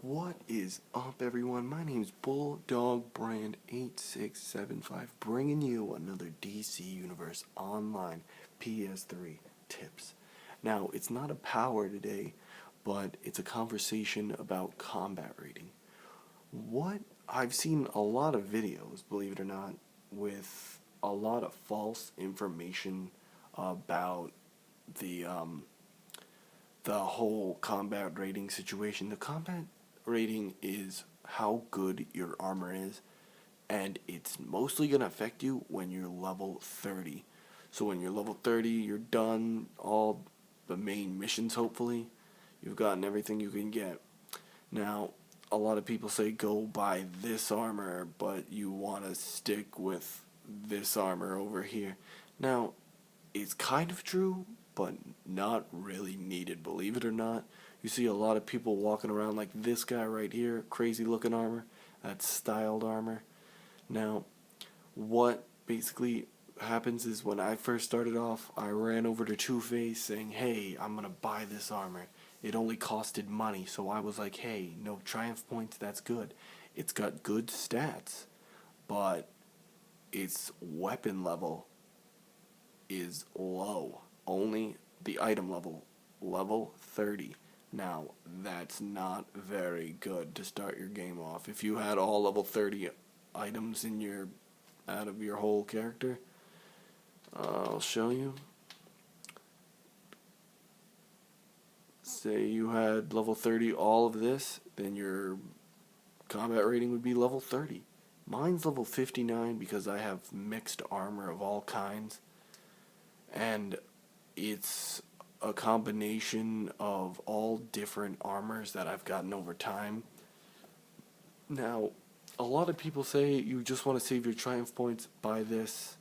What is up, everyone? My name's Bulldog Brand 8675, bringing you another DC Universe Online PS3 tips. Now, it's not a power today, but it's a conversation about combat rating. I've seen a lot of videos, believe it or not, with a lot of false information about the whole combat rating situation. The combat rating is how good your armor is, and it's mostly going to affect you when you're level 30. So when you're level 30, you're done all the main missions, hopefully. You've gotten everything you can get. Now, a lot of people say go buy this armor, but you want to stick with this armor over here. Now, it's kind of true, but not really needed, believe it or not. You see a lot of people walking around like this guy right here, crazy looking armor. That's styled armor. Now, what basically happens is when I first started off, I ran over to Two-Face saying, hey, I'm going to buy this armor. It only costed money, so I was like, hey, no Triumph points, that's good. It's got good stats, but its weapon level is low. Only the item level 30. Now, that's not very good to start your game off. If you had all level 30 items out of your whole character, I'll show you. Say you had level 30 all of this, then your combat rating would be level 30. Mine's level 59 because I have mixed armor of all kinds, and it's a combination of all different armors that I've gotten over time. Now, a lot of people say you just want to save your Triumph points, buy this,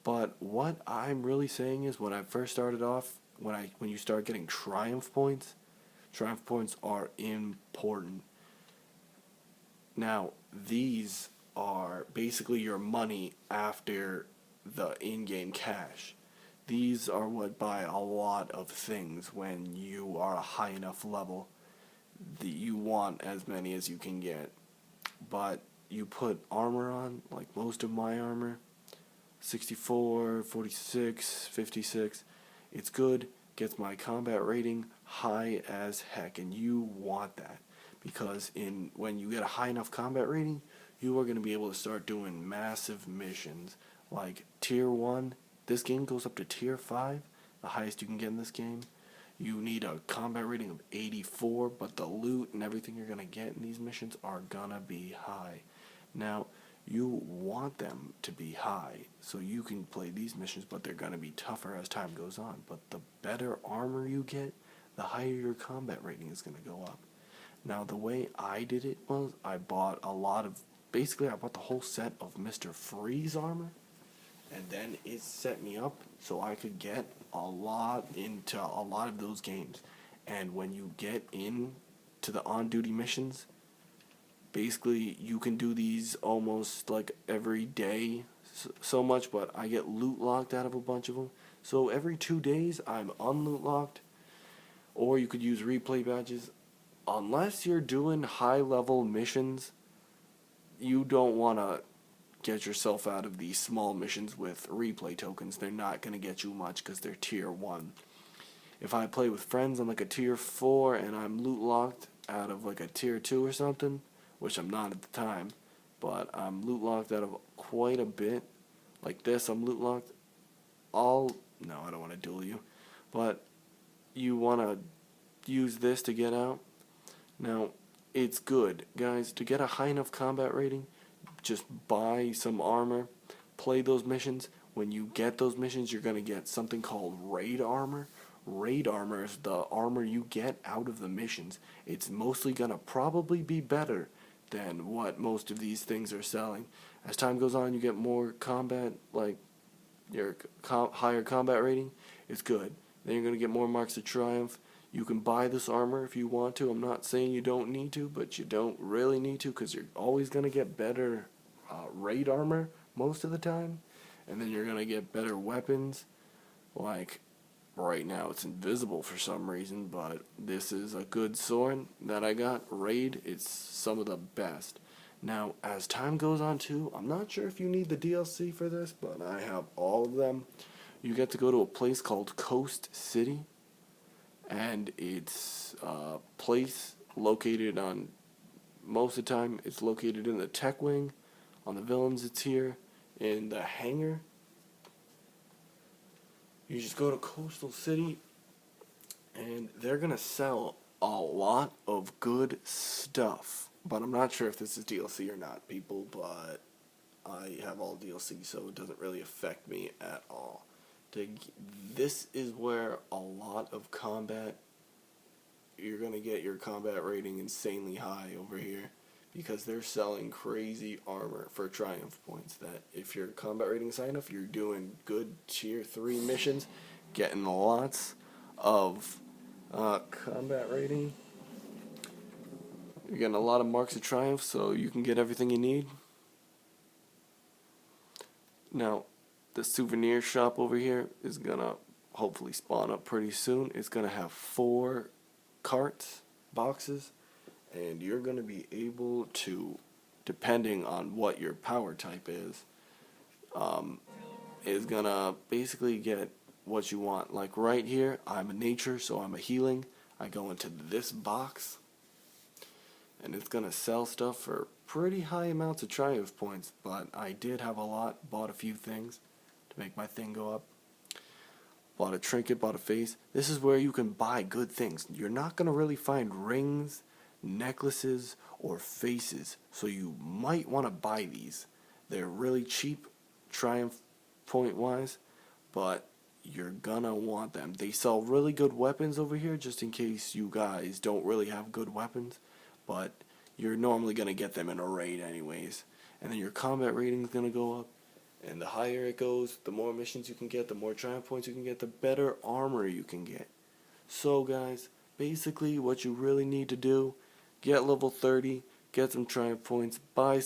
but what I'm really saying is when I first started off, when you start getting Triumph points are important. Now, these are basically your money after the in-game cash. These are what buy a lot of things when you are a high enough level that you want as many as you can get. But you put armor on, like most of my armor, 64, 46, 56. It's good, gets my combat rating high as heck, and you want that. Because when you get a high enough combat rating, you are going to be able to start doing massive missions. Like Tier 1, this game goes up to Tier 5, the highest you can get in this game. You need a combat rating of 84, but the loot and everything you're going to get in these missions are going to be high. Now, you want them to be high so you can play these missions, but they're going to be tougher as time goes on. But the better armor you get, the higher your combat rating is going to go up. Now, the way I did it was I bought I bought the whole set of Mr. Freeze armor, and then it set me up so I could get a lot of those games. And when you get into the on-duty missions, basically you can do these almost like every day so much, but I get loot locked out of a bunch of them. So every 2 days I'm unloot locked, or you could use replay badges. Unless you're doing high level missions, you don't want to get yourself out of these small missions with replay tokens. They're not going to get you much because they're Tier 1. If I play with friends on like a Tier 4 and I'm loot locked out of like a Tier 2 or something, which I'm not at the time, but I'm loot locked out of quite a bit. Like this, I'm loot locked. No, I don't want to duel you, but you want to use this to get out. Now, it's good, guys, to get a high enough combat rating. Just buy some armor, play those missions. When you get those missions, you're going to get something called raid armor. Raid armor is the armor you get out of the missions. It's mostly going to probably be better than what most of these things are selling. As time goes on, you get more combat, like your higher combat rating. It's good. Then you're going to get more marks of triumph. You can buy this armor if you want to. I'm not saying you don't need to, but you don't really need to because you're always going to get better raid armor most of the time. And then you're going to get better weapons like Right now it's invisible for some reason, but this is a good sword that I got. Raid, it's some of the best. Now, as time goes on too, I'm not sure if you need the DLC for this, but I have all of them. You get to go to a place called Coast City, and it's a place located on, most of the time, it's located in the tech wing. On the villains, it's here in the hangar. You just go to Coastal City, and they're going to sell a lot of good stuff. But I'm not sure if this is DLC or not, people, but I have all DLC, so it doesn't really affect me at all. This is where a lot of combat, you're going to get your combat rating insanely high over here, because they're selling crazy armor for triumph points that if your combat rating is high enough, you're doing good tier 3 missions, getting lots of combat rating. You're getting a lot of marks of triumph, so you can get everything you need. Now, the souvenir shop over here is gonna hopefully spawn up pretty soon. It's gonna have 4 carts, boxes, and you're gonna be able to, depending on what your power type is gonna basically get what you want. Like right here, I'm a nature, so I'm a healing. I go into this box, and it's gonna sell stuff for pretty high amounts of triumph points, but I did have a lot, bought a few things to make my thing go up. Bought a trinket, bought a face. This is where you can buy good things. You're not gonna really find rings, necklaces, or faces, so you might want to buy these. They're really cheap triumph point wise, but you're gonna want them. They sell really good weapons over here, just in case you guys don't really have good weapons, but you're normally gonna get them in a raid anyways. And then your combat rating is gonna go up, and the higher it goes, the more missions you can get, the more triumph points you can get, the better armor you can get. So guys, basically what you really need to do, get level 30, get some triumph points, buy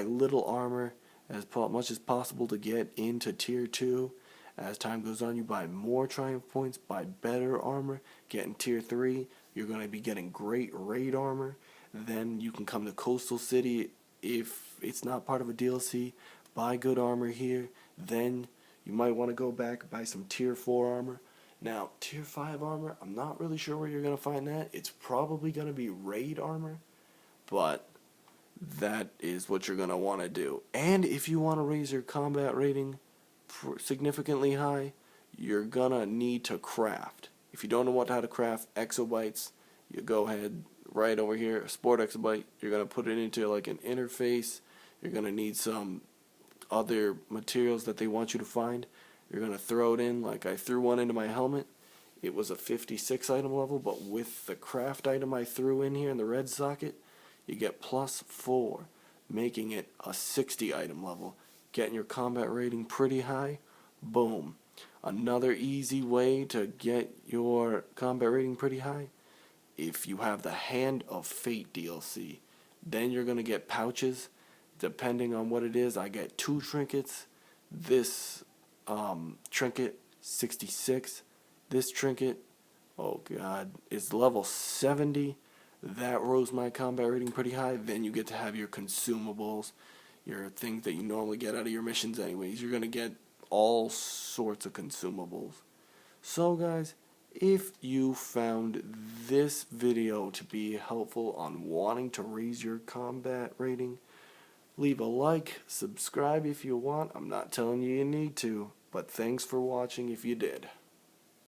little armor as much as possible to get into tier 2. As time goes on, you buy more triumph points, buy better armor, get in tier 3, you're going to be getting great raid armor. Then you can come to Coastal City if it's not part of a DLC, buy good armor here. Then you might want to go back, buy some tier 4 armor. Now, tier 5 armor, I'm not really sure where you're going to find that. It's probably going to be raid armor, but that is what you're going to want to do. And if you want to raise your combat rating significantly high, you're going to need to craft. If you don't know how to craft exobytes, you go ahead right over here, Sport Exobyte. You're going to put it into like an interface. You're going to need some other materials that they want you to find. You're going to throw it in, like I threw one into my helmet. It was a 56 item level, but with the craft item I threw in here in the red socket, you get +4, making it a 60 item level. Getting your combat rating pretty high, boom. Another easy way to get your combat rating pretty high, if you have the Hand of Fate DLC, then you're going to get pouches. Depending on what it is, I get 2 trinkets. This trinket 66. This trinket, oh god, is level 70. That rose my combat rating pretty high. Then you get to have your consumables, your things that you normally get out of your missions anyways. You're gonna get all sorts of consumables. So guys, if you found this video to be helpful on wanting to raise your combat rating, leave a like, subscribe if you want. I'm not telling you you need to, but thanks for watching if you did.